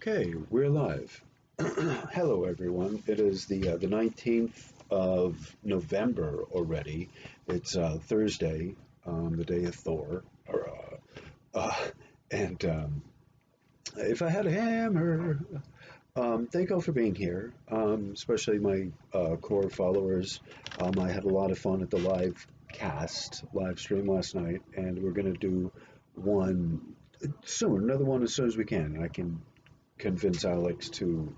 Okay, we're live. Hello, everyone. It is the 19th of November already. It's Thursday, the day of Thor. And if I had a hammer, thank you all for being here, especially my core followers. I had a lot of fun at the live stream last night, and we're going to do one soon, another one as soon as we can. I can convince Alex to,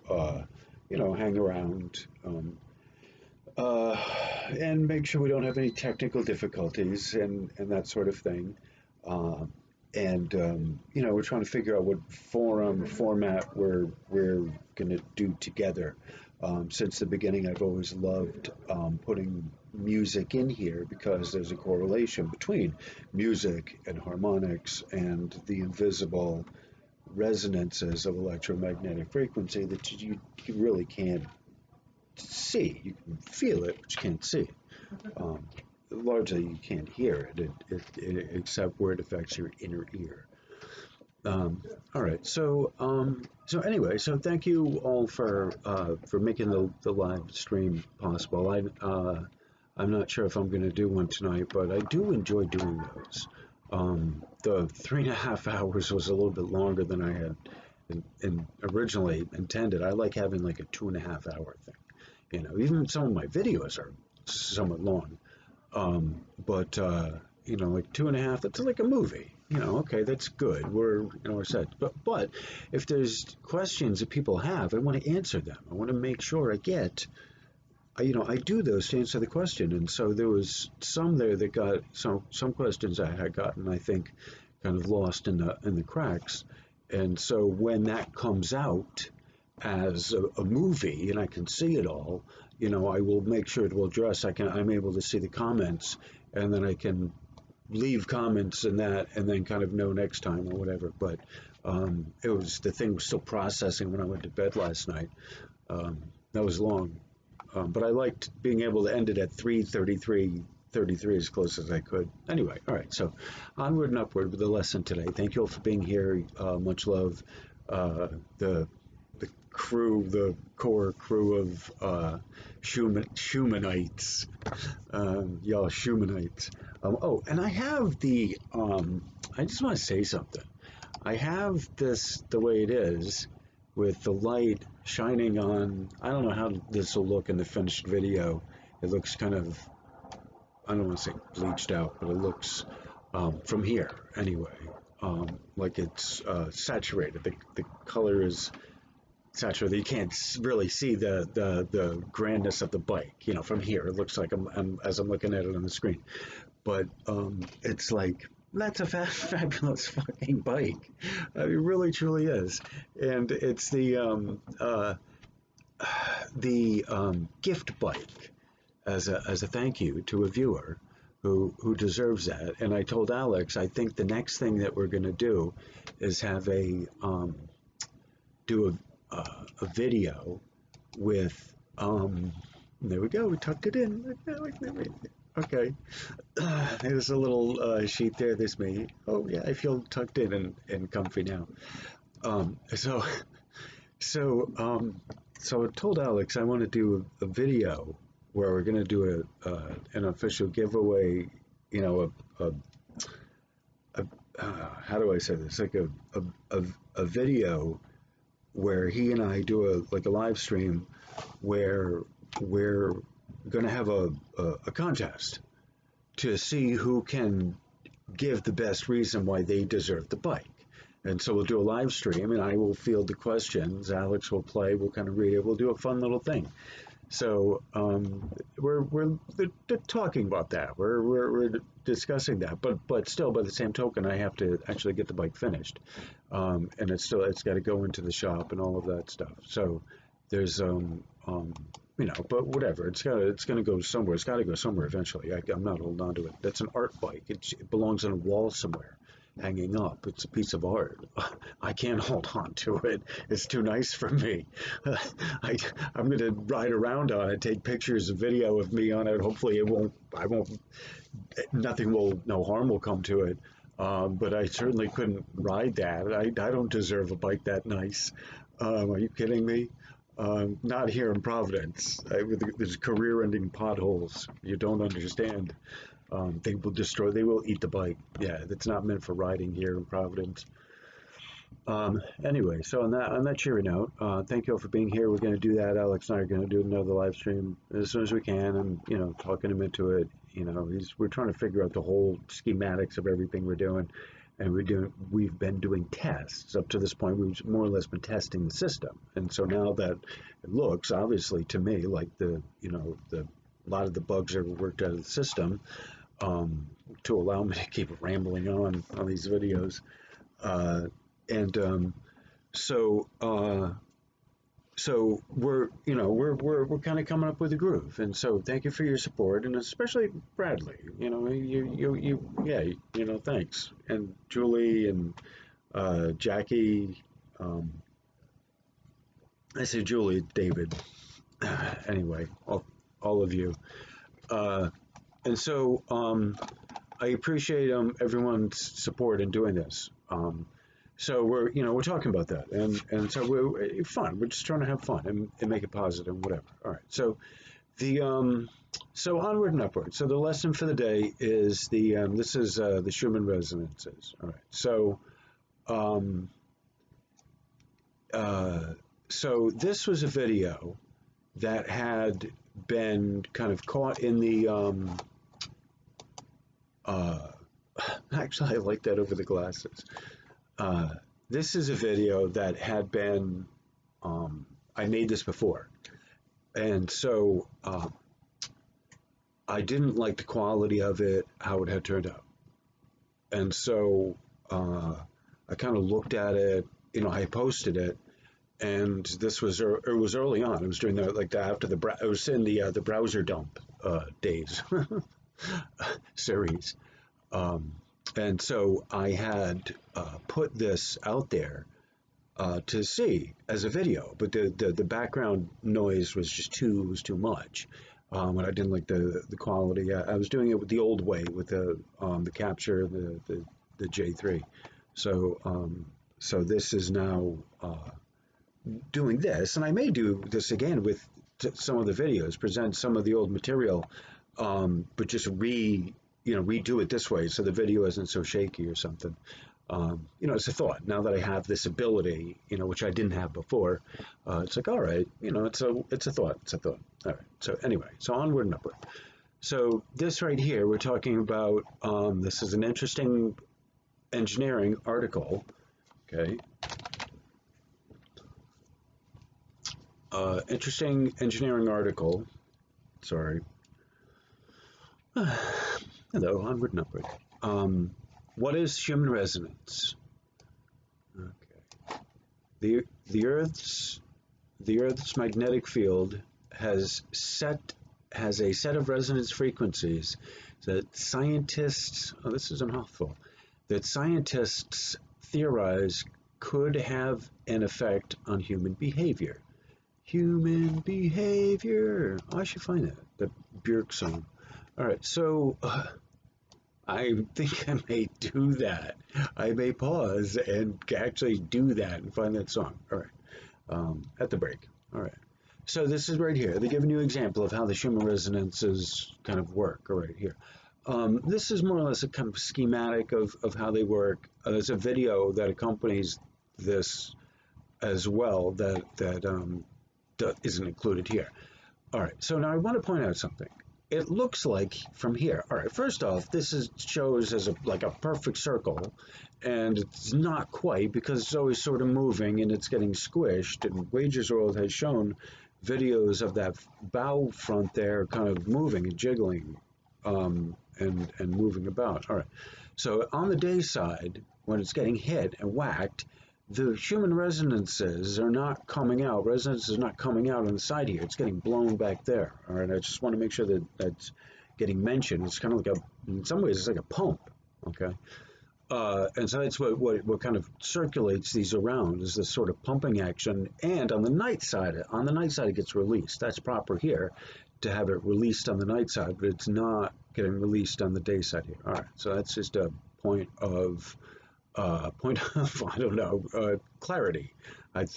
hang around uh, and make sure we don't have any technical difficulties and that sort of thing. Uh, and we're trying to figure out what format we're going to do together. Since the beginning, I've always loved putting music in here because there's a correlation between music and harmonics and the invisible resonances of electromagnetic frequency that you really can't see. You can feel it, but you can't see it. Largely, you can't hear it except where it affects your inner ear. All right, so anyway, so thank you all for making the live stream possible. I'm not sure if I'm going to do one tonight, but I do enjoy doing those. The 3.5 hours was a little bit longer than I had originally intended. I like having like a 2.5 hour thing. Even some of my videos are somewhat long. But like 2.5, that's like a movie. Okay, that's good. We're set. But if there's questions that people have, I want to answer them. I want to make sure I get. I do those to answer the question, and so there was some there that got some questions I had gotten, I think, kind of lost in the cracks, and so when that comes out as a movie and I can see it all, I will make sure to address. I'm able to see the comments, and then I can leave comments in that, and then kind of know next time or whatever. But the thing was still processing when I went to bed last night. That was long. But I liked being able to end it at 3:33 as close as I could. Anyway, all right, so onward and upward with the lesson today. Thank you all for being here. Much love. The crew, the core crew of Schumanites, y'all Schumanites. And I have I just want to say something. I have this the way it is, with the light shining on. I don't know how this will look in the finished video. It looks kind of, I don't want to say bleached out, but it looks, from here anyway, like it's saturated. The color is saturated. You can't really see the grandness of the bike. From here it looks like as I'm looking at it on the screen. But it's like, that's a fabulous fucking bike. I mean, it really truly is. And it's the gift bike as a thank you to a viewer who deserves that. And I told Alex, I think the next thing that we're going to do is have do a video with there we go, we tucked it in. Okay. There's a little sheet there. There's me. Oh yeah, I feel tucked in and comfy now. So I told Alex I want to do a video where we're going to do an official giveaway. How do I say this? Like a video where he and I do a live stream where we're going to have a contest to see who can give the best reason why they deserve the bike. And so we'll do a live stream, and I will field the questions. Alex will play. We'll kind of read it. We'll do a fun little thing. So we're talking about that. We're discussing that. But still, by the same token, I have to actually get the bike finished, and it's got to go into the shop and all of that stuff. So there's but whatever. It's going to go somewhere. It's got to go somewhere eventually. I'm not holding on to it. That's an art bike. It belongs on a wall somewhere, hanging up. It's a piece of art. I can't hold on to it. It's too nice for me. I'm going to ride around on it, take pictures, a video of me on it. Hopefully no harm will come to it. but I certainly couldn't ride that. I don't deserve a bike that nice. Are you kidding me? Not here in Providence. There's career-ending potholes. You don't understand. They will destroy. They will eat the bike. Yeah, it's not meant for riding here in Providence. Anyway, so on that cheery note, thank you all for being here. We're going to do that. Alex and I are going to do another live stream as soon as we can, and talking him into it. We're trying to figure out the whole schematics of everything we're doing, and we've been doing tests up to this point. We've more or less been testing the system, and so now that it looks obviously to me like the a lot of the bugs are worked out of the system, to allow me to keep rambling on these videos. And so so we're kind of coming up with a groove, and so thank you for your support, and especially Bradley. Yeah, thanks, and Julie and Jackie. I say Julie, David. Anyway, all of you, and so I appreciate everyone's support in doing this. So we're talking about that, and so we're fun. We're just trying to have fun and make it positive, whatever. All right. So so onward and upward. So the lesson for the day is this is the Schumann Resonances. All right. So this was a video that had been kind of caught in the actually I like that over the glasses. This is a video that had been, I made this before, and so I didn't like the quality of it, how it had turned out. And so I kind of looked at it, I posted it, and this was, it was early on. It was during after it was in the browser dump days series. And so I had put this out there to see as a video, but the background noise was just too much, and I didn't like the quality. I was doing it with the old way with the capture, the J3. So this is now doing this, and I may do this again with some of the videos, present some of the old material, but just redo it this way so the video isn't so shaky or something. It's a thought. Now that I have this ability, which I didn't have before, it's like, all right, it's a thought. It's a thought. All right. So anyway, so onward and upward. So this right here, we're talking about, this is an interesting engineering article. Okay. Interesting engineering article. Sorry. Hello, onward and upward. What is Schumann resonance? Okay. The Earth's magnetic field has a set of resonance frequencies that scientists, this is a mouthful, that scientists theorize could have an effect on human behavior. Human behavior. Oh, I should find that. The Björk song. All right, so I think I may do that. I may pause and actually do that and find that song. All right, at the break. All right. So this is right here. They're giving you an example of how the Schumann resonances kind of work right here. This is more or less a kind of schematic of how they work. There's a video that accompanies this as well that isn't included here. All right, so now I want to point out something. It looks like from here. All right, first off, this shows as like a perfect circle, and it's not quite because it's always sort of moving and it's getting squished. And Wages World has shown videos of that bow front there kind of moving and jiggling, and moving about. All right, so on the day side, when it's getting hit and whacked, the Schumann resonances are not coming out. Resonance is not coming out on the side here. It's getting blown back there. All right, I just want to make sure that that's getting mentioned. It's kind of like in some ways, it's like a pump. Okay, and so that's what kind of circulates these around is this sort of pumping action. And on the night side, it gets released. That's proper here to have it released on the night side, but it's not getting released on the day side here. All right, so that's just a point of I don't know, clarity.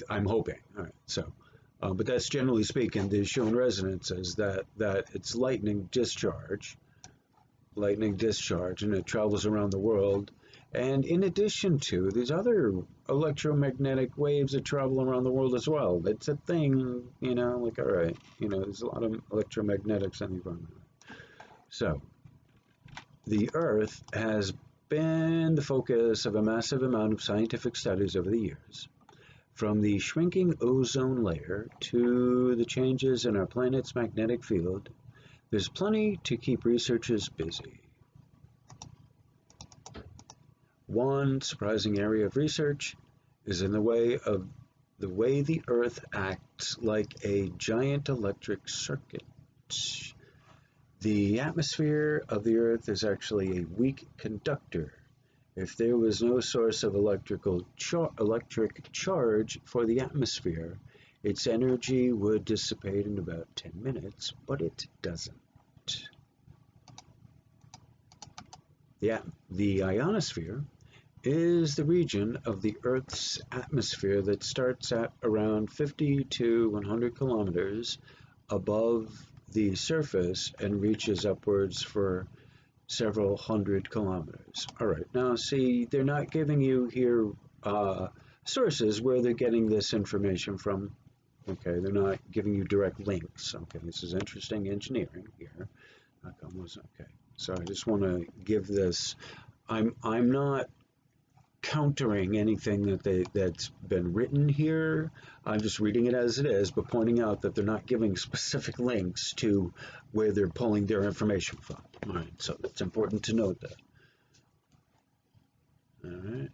I'm hoping. All right, so, but that's generally speaking the Schumann resonances that it's lightning discharge, and it travels around the world. And in addition to these other electromagnetic waves that travel around the world as well, it's a thing, like, all right, there's a lot of electromagnetics in the environment. So, the Earth has been the focus of a massive amount of scientific studies over the years. From the shrinking ozone layer to the changes in our planet's magnetic field, there's plenty to keep researchers busy. One surprising area of research is in the way the Earth acts like a giant electric circuit. The atmosphere of the Earth is actually a weak conductor. If there was no source of electric charge for the atmosphere, its energy would dissipate in about 10 minutes, but it doesn't. The ionosphere is the region of the Earth's atmosphere that starts at around 50 to 100 kilometers above the surface and reaches upwards for several hundred kilometers. All right, now see, they're not giving you here sources where they're getting this information from. Okay, they're not giving you direct links. Okay, this is interesting engineering here. Okay, so I just want to give this. I'm not countering anything that's been written here. I'm just reading it as it is, but pointing out that they're not giving specific links to where they're pulling their information from. All right, so it's important to note that. All right.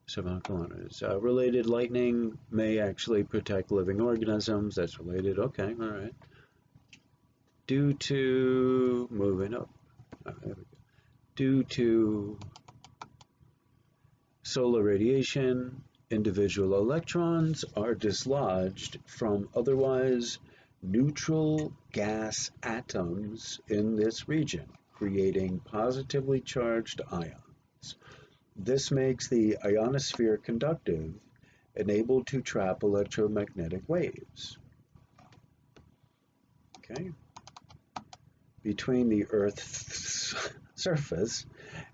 7 kilometers. Related lightning may actually protect living organisms. That's related. Okay, all right. Due to moving up. There we go. Due to solar radiation, individual electrons are dislodged from otherwise neutral gas atoms in this region, creating positively charged ions. This makes the ionosphere conductive and able to trap electromagnetic waves. Okay. Between the Earth's surface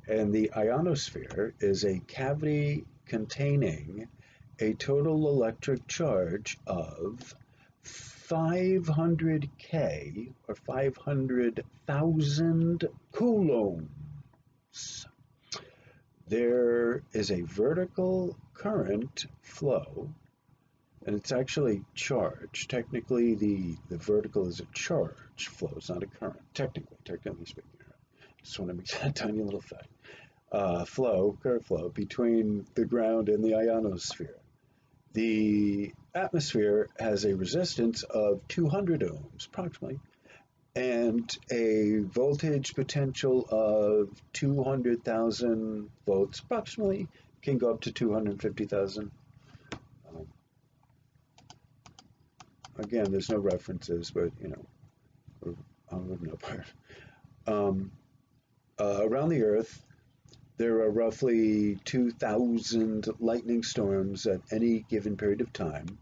and the ionosphere is a cavity containing a total electric charge of 500 K or 500,000 coulombs. There is a vertical current flow, and it's actually charged. Technically, the vertical is a charge flow. It's not a current, technically speaking. Just want to make that tiny little fact. Current flow between the ground and the ionosphere. The atmosphere has a resistance of 200 ohms, approximately, and a voltage potential of 200,000 volts, approximately, can go up to 250,000. Again, there's no references, but, I'm looking up here. Around the Earth, there are roughly 2,000 lightning storms at any given period of time,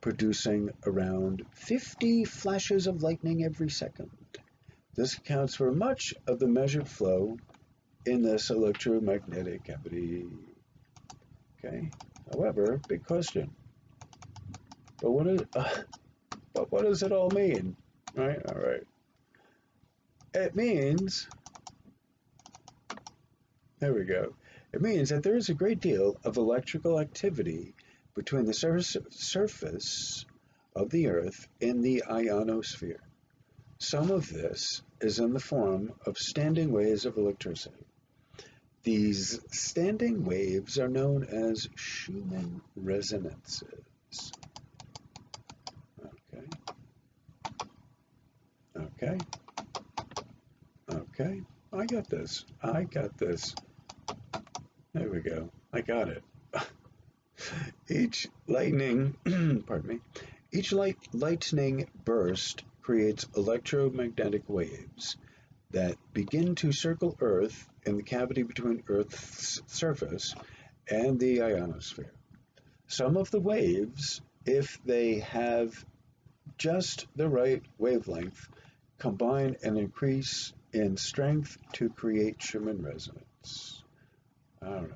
producing around 50 flashes of lightning every second. This accounts for much of the measured flow in this electromagnetic cavity. Okay. However, big question. But what does it all mean? Right? All right. It means, there we go. It means that there is a great deal of electrical activity between the surface of the Earth and the ionosphere. Some of this is in the form of standing waves of electricity. These standing waves are known as Schumann Resonances. Okay. I got this. There we go. I got it. Each lightning, pardon me, each lightning burst creates electromagnetic waves that begin to circle Earth in the cavity between Earth's surface and the ionosphere. Some of the waves, if they have just the right wavelength, combine and increase in strength to create Schumann resonance. All right.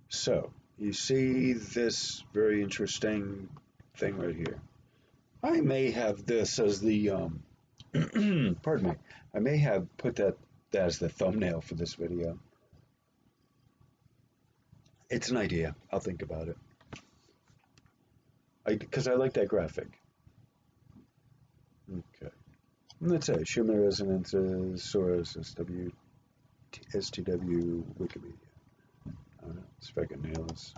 So you see this very interesting thing right here. I may have this as the pardon me. I may have put that as the thumbnail for this video. It's an idea. I'll think about it. Because I like that graphic. Okay. Let's say Schumann Resonances, source, STW, Wikipedia. Let's see if I can nail this.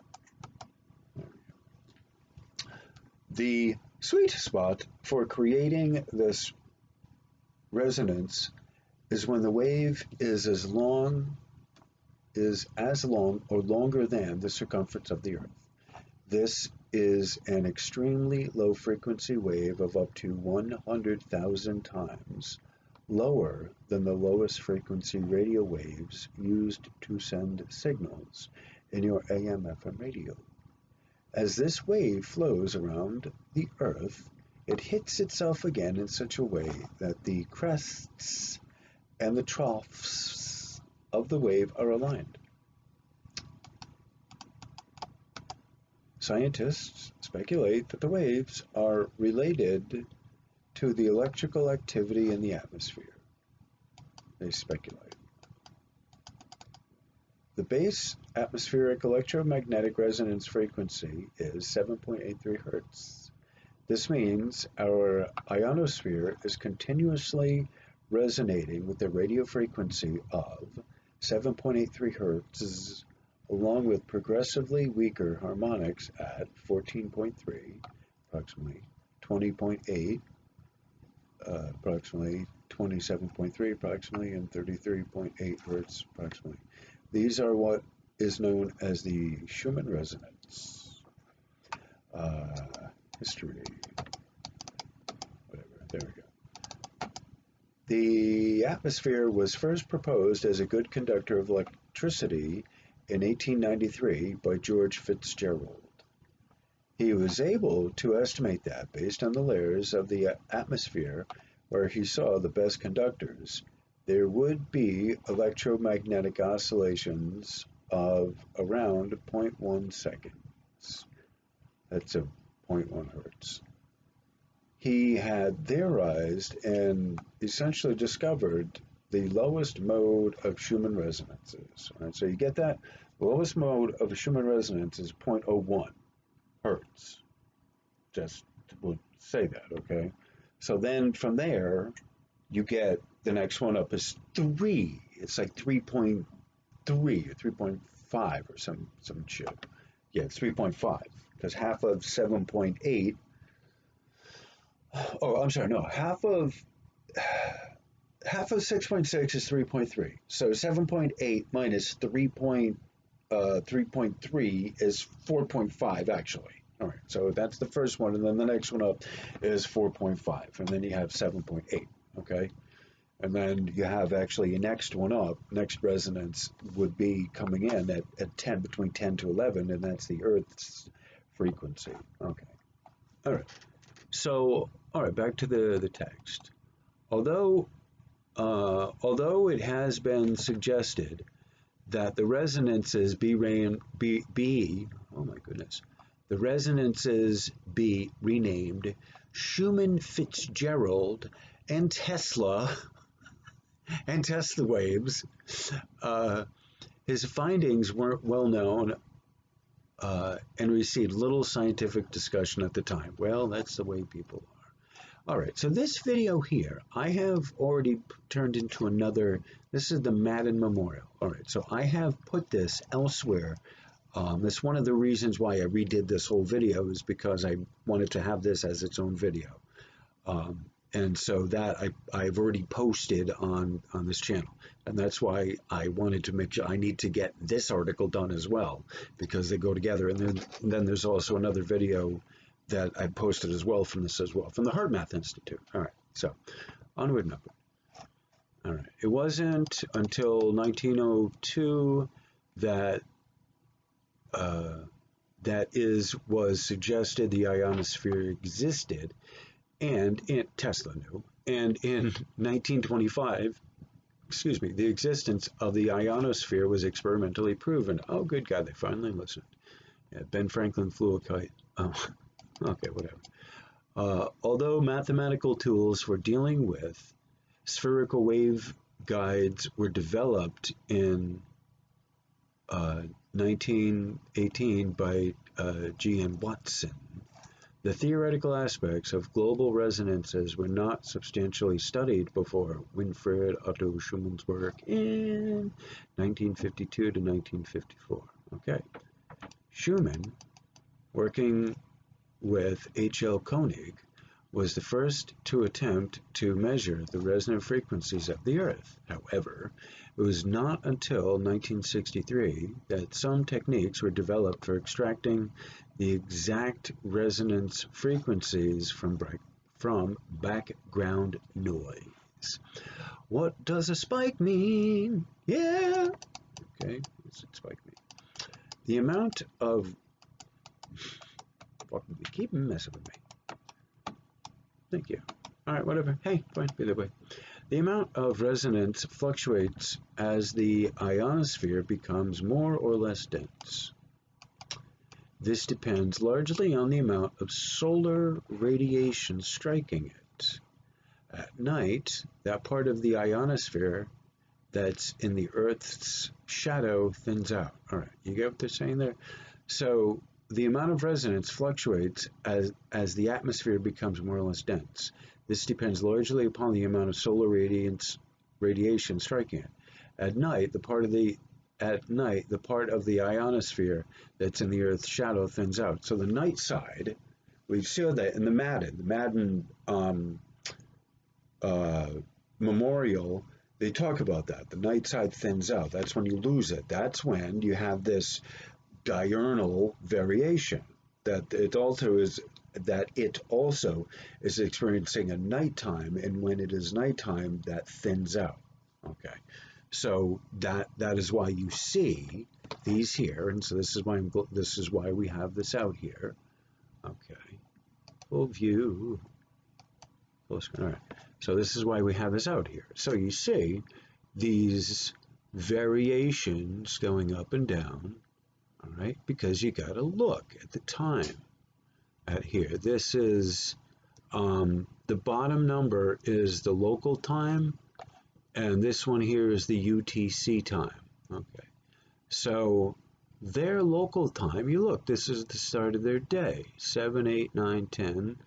There we go. The sweet spot for creating this resonance is when the wave is as long or longer than the circumference of the Earth. This is an extremely low frequency wave of up to 100,000 times lower than the lowest frequency radio waves used to send signals in your AM/FM radio. As this wave flows around the Earth, it hits itself again in such a way that the crests and the troughs of the wave are aligned. Scientists speculate that the waves are related to the electrical activity in the atmosphere. They speculate. The base atmospheric electromagnetic resonance frequency is 7.83 Hertz. This means our ionosphere is continuously resonating with the radio frequency of 7.83 Hertz, along with progressively weaker harmonics at 14.3, approximately 20.8, approximately 27.3, approximately, and 33.8 Hertz, approximately. These are what is known as the Schumann Resonance. History, whatever, there we go. The atmosphere was first proposed as a good conductor of electricity in 1893 by George Fitzgerald. He was able to estimate that based on the layers of the atmosphere where he saw the best conductors, there would be electromagnetic oscillations of around 0.1 seconds. That's a 0.1 hertz. He had theorized and essentially discovered the lowest mode of Schumann resonances. All right, so you get that? The lowest mode of a Schumann resonance is 0.01 hertz. Just would say that, okay? So then from there, you get the next one up is 3. It's like 3.3 or 3.5 or some shit. Yeah, it's 3.5 because half of 7.8. Oh, I'm sorry, no, half of 6.6 is 3.3. So 7.8 minus 3.3 is 4.5 actually. All right, so that's the first one, and then the next one up is 4.5, and then you have 7.8, okay? And then you have actually your next one up, next resonance would be coming in at 10, between 10 to 11, and that's the Earth's frequency. Okay. All right. So, all right, back to the text. Although it has been suggested that the resonances be renamed Schumann, Fitzgerald, and Tesla and test the waves. His findings weren't well known and received little scientific discussion at the time. Well, that's the way people are. All right, so this video here, I have already turned into another, this is the Madden Memorial. All right, so I have put this elsewhere. That's one of the reasons why I redid this whole video is because I wanted to have this as its own video. And so that I've already posted on this channel. And that's why I wanted to make sure I need to get this article done as well, because they go together. And then there's also another video that I posted as well from this as well, from the Hard Math Institute. All right, so onward and upward. All right. It wasn't until 1902 that was suggested the ionosphere existed, and Tesla knew. And in 1925, excuse me, the existence of the ionosphere was experimentally proven. Oh, good God, they finally listened. Yeah, Ben Franklin flew a kite. Oh, okay, whatever. Although mathematical tools for dealing with spherical wave guides were developed in 1918 by G.M. Watson, the theoretical aspects of global resonances were not substantially studied before Winfried Otto Schumann's work in 1952 to 1954. Okay. Schumann, working with H.L. Koenig, was the first to attempt to measure the resonant frequencies of the Earth. However, it was not until 1963 that some techniques were developed for extracting the exact resonance frequencies from background noise. What does a spike mean? Yeah. Okay, what's a spike mean? The amount of... Fucking keep messing with me. Thank you. All right, whatever. Hey, fine, either way. The amount of resonance fluctuates as the ionosphere becomes more or less dense. This depends largely on the amount of solar radiation striking it. At night, that part of the ionosphere that's in the Earth's shadow thins out. All right, you get what they're saying there? So the amount of resonance fluctuates as the atmosphere becomes more or less dense. This depends largely upon the amount of solar radiation striking it. At night, the part of the ionosphere that's in the Earth's shadow thins out. So the night side, we saw that in the Madden Memorial, they talk about that. The night side thins out. That's when you lose it. That's when you have this diurnal variation that it also is experiencing a nighttime, and when it is nighttime, that thins out. Okay, so that is why you see these here, and so this is why we have this out here. Okay, full view, full screen. All right, so this is why we have this out here. So you see these variations going up and down. All right, because you got to look at the time at here. This is the bottom number is the local time, and this one here is the UTC time. Okay, so their local time, you look, this is the start of their day, 7, 8, 9, 10,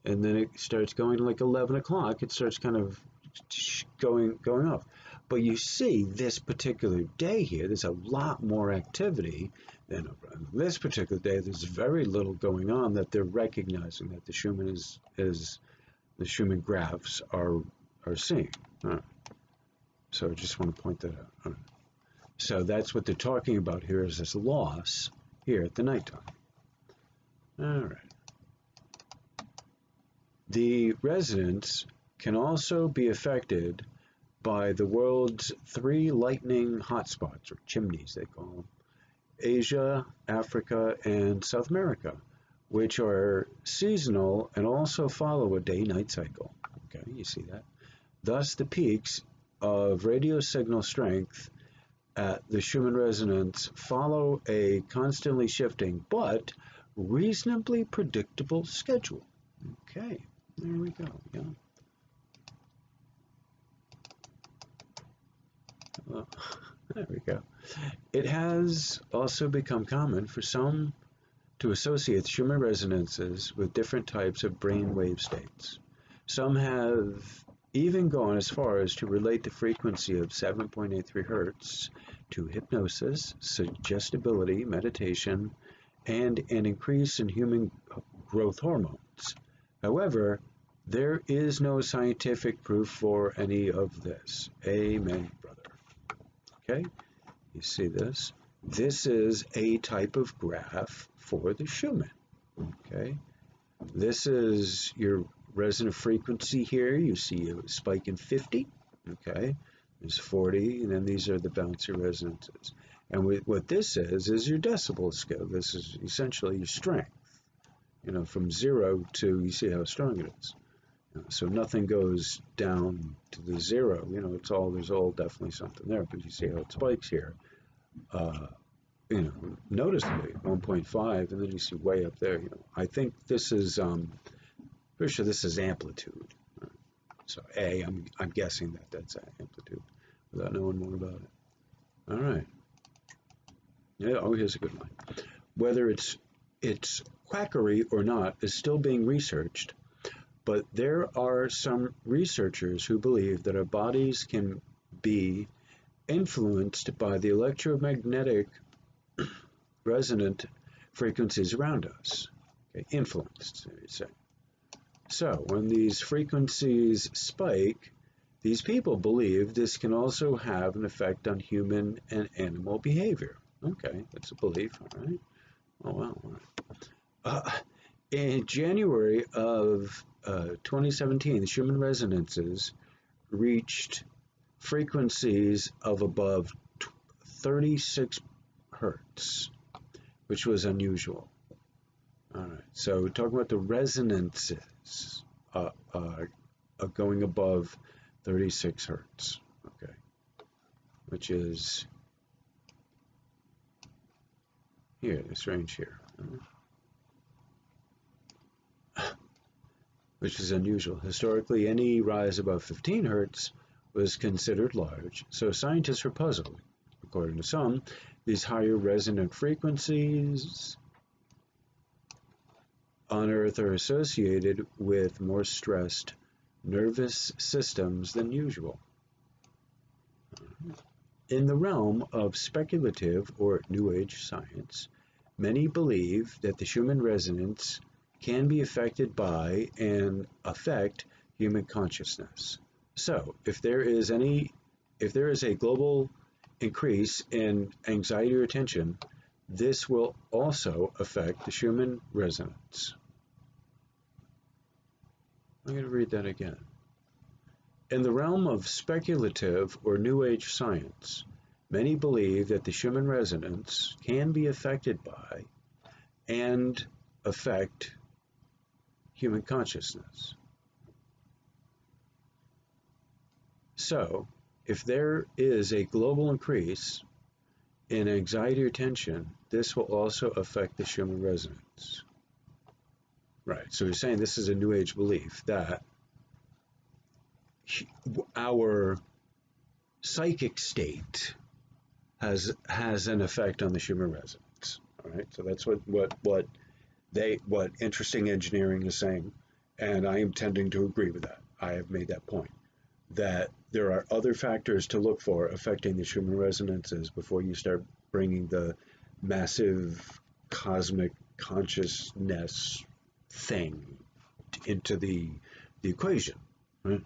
and then it starts going to like 11 o'clock. It starts kind of going up. But you see this particular day here, there's a lot more activity than on this particular day. There's very little going on that they're recognizing that the Schumann the Schumann graphs are seeing. So I just want to point that out. So that's what they're talking about here, is this loss here at the nighttime. All right. The resonance can also be affected by the world's 3 lightning hotspots, or chimneys they call them, Asia, Africa, and South America, which are seasonal and also follow a day-night cycle. Okay, you see that? Thus, the peaks of radio signal strength at the Schumann resonance follow a constantly shifting but reasonably predictable schedule. Okay, there we go. Yeah. Well, there we go. It has also become common for some to associate Schumann resonances with different types of brainwave states. Some have even gone as far as to relate the frequency of 7.83 Hertz to hypnosis, suggestibility, meditation, and an increase in human growth hormones. However, there is no scientific proof for any of this. Amen, brother. Okay, you see this? This is a type of graph for the Schumann. Okay, this is your resonant frequency here. You see a spike in 50. Okay, there's 40, and then these are the bouncy resonances. And what this is your decibel scale. This is essentially your strength. From 0 to, you see how strong it is. So nothing goes down to the 0. There's all definitely something there, but you see how it spikes here. Noticeably 1.5, and then you see way up there. I think this is, pretty sure this is amplitude. So I'm guessing that's amplitude without knowing more about it. All right. Yeah. Oh, here's a good one. Whether it's quackery or not is still being researched, but there are some researchers who believe that our bodies can be influenced by the electromagnetic resonant frequencies around us. Okay, influenced, you say. So when these frequencies spike, these people believe this can also have an effect on human and animal behavior. Okay, that's a belief, all right. Oh, wow. All right. In January of 2017, the Schumann Resonances reached frequencies of above 36 hertz, which was unusual. All right, so talking about the resonances going above 36 hertz, okay, which is here, this range here, which is unusual. Historically, any rise above 15 hertz was considered large, so scientists were puzzled. According to some, these higher resonant frequencies on Earth are associated with more stressed nervous systems than usual. In the realm of speculative or New Age science, many believe that the Schumann resonance can be affected by and affect human consciousness. So, if there is a global increase in anxiety or tension, this will also affect the Schumann resonance. I'm going to read that again. In the realm of speculative or New Age science, many believe that the Schumann resonance can be affected by and affect human consciousness. So, if there is a global increase in anxiety or tension, this will also affect the Schumann resonance. Right, so he's saying this is a New Age belief that our psychic state has an effect on the Schumann resonance. All right, so that's what interesting engineering is saying, and I am tending to agree with that. I have made that point that there are other factors to look for affecting the Schumann resonances before you start bringing the massive cosmic consciousness thing into the equation. Right?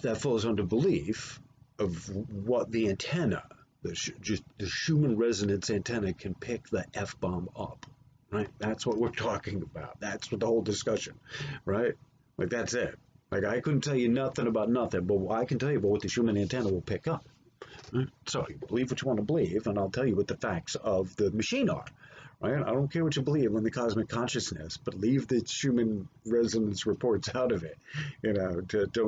That falls under belief of what the antenna, the Schumann resonance antenna, can pick the F-bomb up. Right? That's what we're talking about. That's what the whole discussion, right? Like, that's it. Like, I couldn't tell you nothing about nothing, but I can tell you about what the Schumann antenna will pick up. Right? So you believe what you want to believe, and I'll tell you what the facts of the machine are. Right? I don't care what you believe in the cosmic consciousness, but leave the Schumann resonance reports out of it.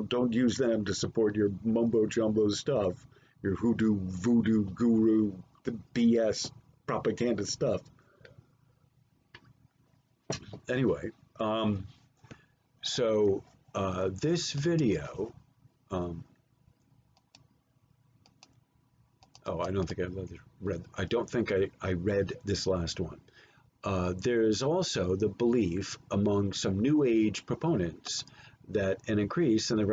Don't use them to support your mumbo jumbo stuff, your hoodoo, voodoo, guru, the BS propaganda stuff. Anyway, so this video, I don't think I read this last one. There's also the belief among some New Age proponents that an increase in the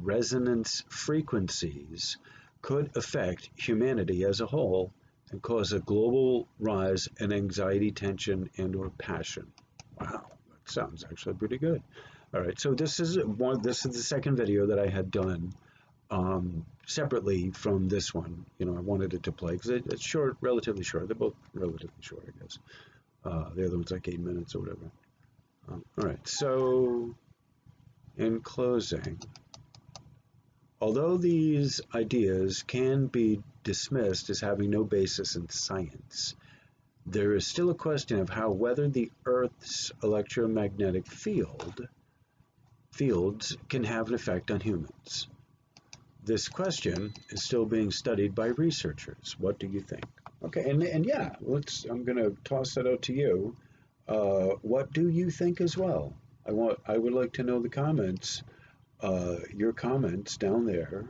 resonance frequencies could affect humanity as a whole and cause a global rise in anxiety, tension, and/or passion. Wow, that sounds actually pretty good. All right, so this is the second video that I had done separately from this one. I wanted it to play because it's short, relatively short. They're both relatively short, I guess. The other one's like 8 minutes or whatever. All right, so in closing, Although these ideas can be dismissed as having no basis in science, there is still a question of how whether the Earth's electromagnetic fields can have an effect on humans. This question is still being studied by researchers. What do you think? Okay, and yeah, I'm going to toss that out to you. What do you think as well? I would like to know the comments, your comments down there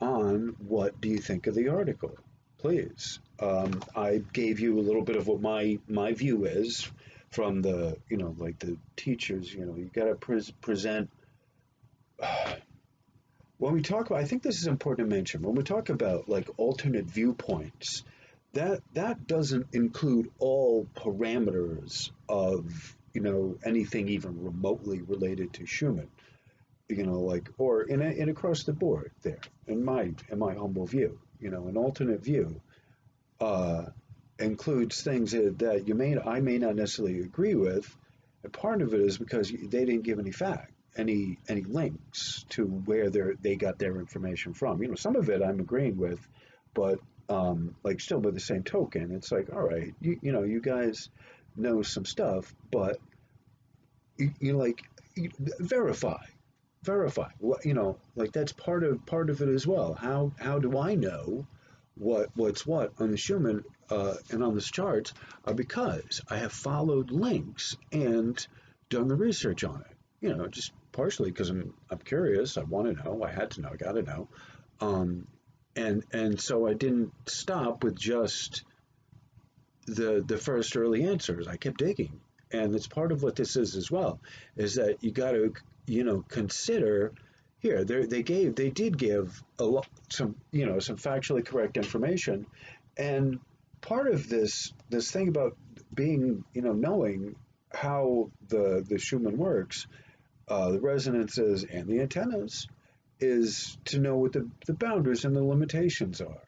on what do you think of the article, please. I gave you a little bit of what my view is from the, like the teachers, you got to present. When we talk about, I think this is important to mention, when we talk about like alternate viewpoints, that doesn't include all parameters of, anything even remotely related to Schumann, like, or in across the board there, in my humble view, an alternate view uh, includes things that I may not necessarily agree with, and part of it is because they didn't give any links to where they got their information from. Some of it I'm agreeing with, but like still by the same token, it's like, all right, you guys know some stuff, but like verify like that's part of it as well. How do I know what's what on the Schumann and on this chart? Because I have followed links and done the research on it. Just partially because I'm curious. I want to know. I had to know. I got to know. And so I didn't stop with just the first early answers. I kept digging, and it's part of what this is as well. Is that you got to consider here. They did give a lot some factually correct information, and part of this thing about being knowing how the Schumann works, the resonances and the antennas, is to know what the boundaries and the limitations are.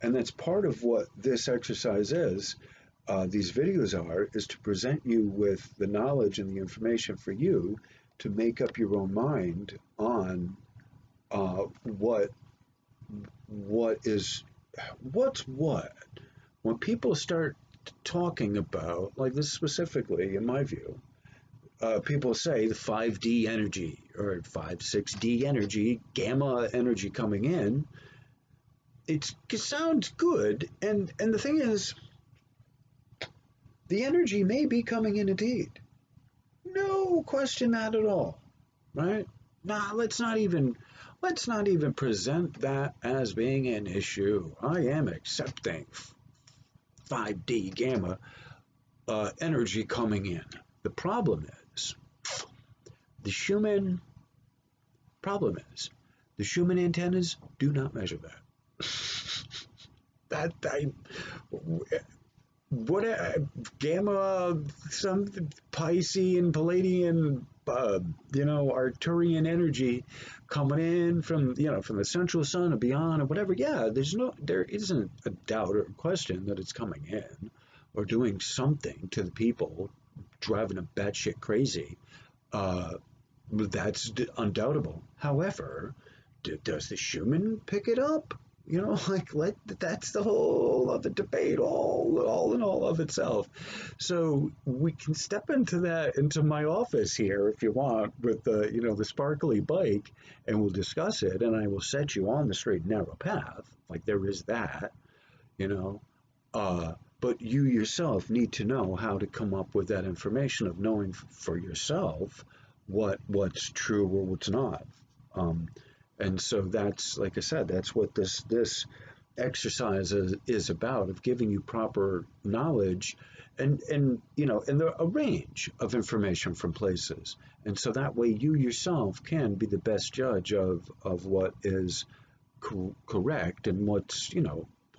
And that's part of what this exercise is, these videos is to present you with the knowledge and the information for you to make up your own mind on what is what's what. When people start talking about, like this specifically, in my view, people say the 5D energy or 6D energy, gamma energy coming in. It sounds good, and the thing is, the energy may be coming in indeed. No question that at all, right? Nah, let's not even present that as being an issue. I am accepting 5D gamma energy coming in. The problem is the Schumann problem is the Schumann antennas do not measure that. that I, what gamma, some Piscean, Palladian, Arcturian energy coming in from from the central sun and beyond or whatever. Yeah, there isn't a doubt or a question that it's coming in or doing something to the people, driving them batshit crazy. Uh, that's undoubtable. However, does the Schumann pick it up? That's the whole other debate, all in all of itself. So we can step into my office here if you want with the sparkly bike, and we'll discuss it, and I will set you on the straight and narrow path. Like there is that, you know. But you yourself need to know how to come up with that information of knowing for yourself what's true or what's not. Um, and so that's, like I said, that's what this exercise is about, of giving you proper knowledge and a range of information from places. And so that way you yourself can be the best judge of what is correct and what's,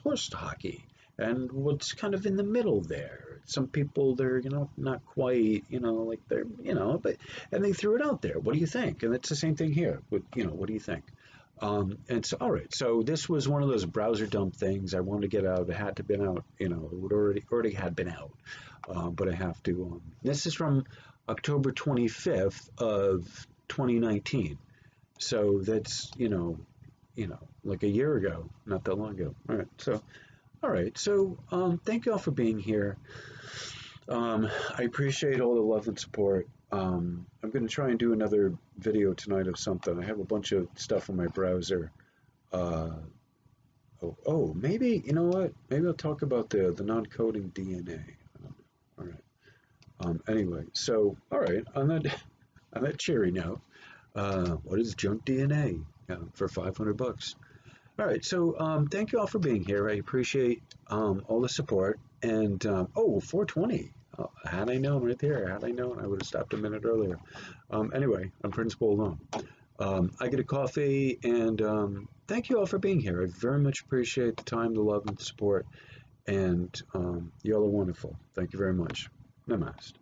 horse hockey and what's kind of in the middle there. Some people, they're, not quite, like they're, but, and they threw it out there. What do you think? And it's the same thing here with, what do you think? And so, all right, so this was one of those browser dump things I wanted to get out. It had to been out, it would already had been out, but I have to. This is from October 25th of 2019. So that's, like a year ago, not that long ago. All right. So, thank you all for being here. I appreciate all the love and support. I'm going to try and do another video tonight of something. I have a bunch of stuff in my browser. Uh, maybe, you know what? Maybe I'll talk about the non-coding DNA. I don't know. All right. Anyway, so, all right, on that cheery note, what is junk DNA for 500 bucks? All right, so thank you all for being here. I appreciate all the support. And 420. Had I known right there, had I known, I would have stopped a minute earlier. Anyway, on principle alone. I get a coffee, and thank you all for being here. I very much appreciate the time, the love, and the support. And you all are wonderful. Thank you very much. Namaste.